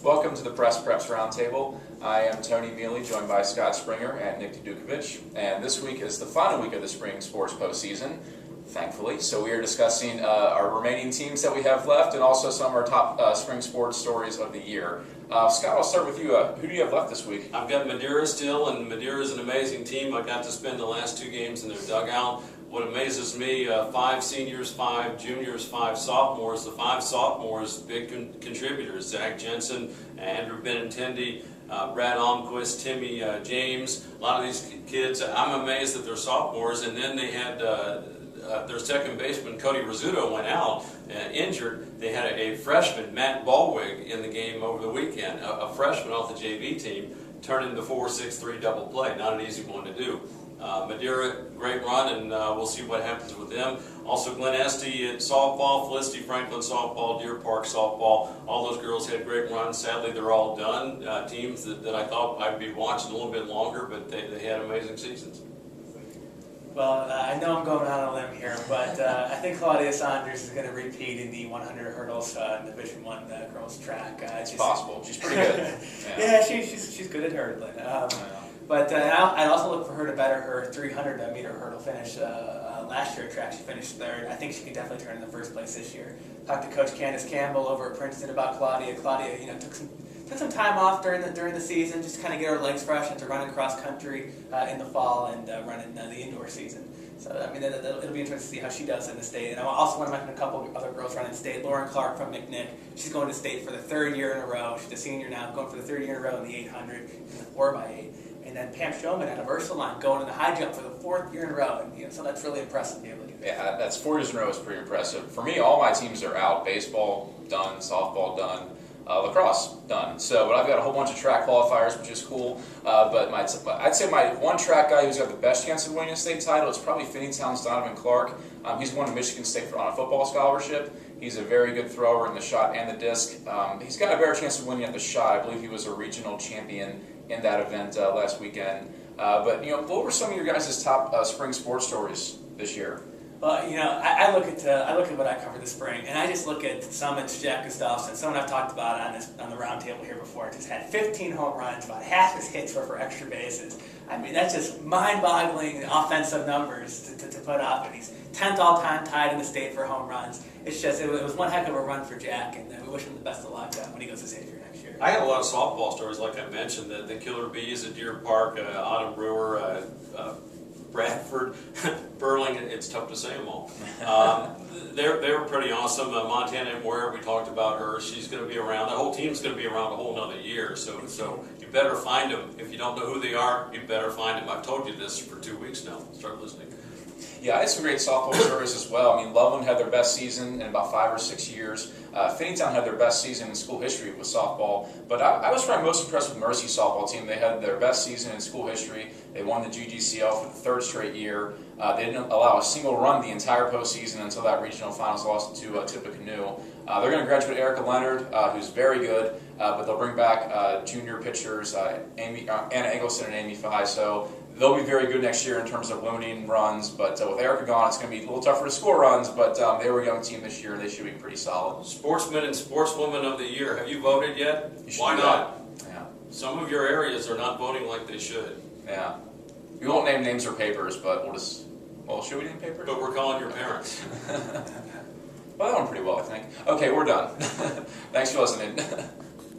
Welcome to the Press Preps Roundtable. I am Tony Meale, joined by Scott Springer and Nick Dudukovich, and this week is the final week of the spring sports postseason, thankfully. So we are discussing our remaining teams that we have left and also some of our top spring sports stories of the year. Scott, I'll start with you. Who do you have left this week? I've got Madeira still, and Madeira is an amazing team. I got to spend the last 2 games in their dugout. What amazes me, 5 seniors, 5 juniors, 5 sophomores. The 5 sophomores, big contributors. Zach Jensen, Andrew Benintendi, Brad Almquist, Timmy James. A lot of these kids, I'm amazed that they're sophomores. And then they had their second baseman, Cody Rizzuto, went out injured. They had a freshman, Matt Ballwig, in the game over the weekend. A freshman off the JV team turned into 4-6-3 double play. Not an easy one to do. Madeira, great run, and we'll see what happens with them. Also, Glen Estee at softball, Felicity Franklin softball, Deer Park softball. All those girls had great runs. Sadly, they're all done. Teams that I thought I'd be watching a little bit longer, but they had amazing seasons. Well, I know I'm going out on a limb here, but I think Claudia Saunders is going to repeat in the 100 hurdles in Division I girls track. It's possible. She's pretty good. Yeah, she's good at hurdling. But I'd also look for her to better her 300-meter hurdle finish. Last year at track, she finished 3rd. I think she can definitely turn in the first place this year. Talked to Coach Candace Campbell over at Princeton about Claudia. Claudia, took some time off during the season just to kind of get her legs fresh and to running cross country in the fall and running the indoor season. So I mean, it'll be interesting to see how she does in the state. And I also want to mention a couple of other girls running state. Lauren Clark from McNick, she's going to state for the 3rd year in a row. She's a senior now, going for the 3rd year in a row in the 800 and the 4x8. And then Pam Showman out of Ursuline going in the high jump for the 4th year in a row. And, so that's really impressive to be able to do that. Yeah, that's 4 years in a row is pretty impressive. For me, all my teams are out. Baseball done, softball done, lacrosse done. But I've got a whole bunch of track qualifiers, which is cool. But I'd say my one track guy who's got the best chance of winning a state title is probably Finneytown's Donovan Clark. He's won Michigan State on a football scholarship. He's a very good thrower in the shot and the disc. He's got a better chance of winning at the shot. I believe he was a regional champion in that event last weekend. But what were some of your guys' top spring sports stories this year? Well, I look at what I covered this spring, and I just look at Summit's Jack Gustafson, someone I've talked about on the round table here before. Just had 15 home runs, about half his hits were for extra bases. I mean, that's just mind-boggling offensive numbers to put up, and he's 10th all-time tied in the state for home runs. It was one heck of a run for Jack, and we wish him the best of luck when he goes to Xavier next year. I got a lot of softball stories, like I mentioned. The Killer Bees at Deer Park, Autumn Brewer, Bradford, Burling, it's tough to say them all. They were pretty awesome. Montana and Ware, we talked about her. She's going to be around. The whole team's going to be around a whole nother year. So you better find them. If you don't know who they are, you better find them. I've told you this for 2 weeks now. Start listening. Yeah, I had some great softball stories as well. I mean, Loveland had their best season in about 5 or 6 years. Finneytown had their best season in school history with softball. But I was probably most impressed with Mercy's softball team. They had their best season in school history. They won the GGCL for the 3rd straight year. They didn't allow a single run the entire postseason until that regional finals loss to Tippecanoe. They're going to graduate Erica Leonard, who's very good, but they'll bring back junior pitchers, Anna Eggleston and Amy Fye. So they'll be very good next year in terms of limiting runs, but with Erica gone, it's going to be a little tougher to score runs, but they were a young team this year, and they should be pretty solid. Sportsman and Sportswoman of the Year. Have you voted yet? Why not? Yeah. Some of your areas are not voting like they should. Yeah. We won't name names or papers, but should we name papers? But we're calling your parents. Well, that went pretty well, I think. Okay, we're done. Thanks for listening.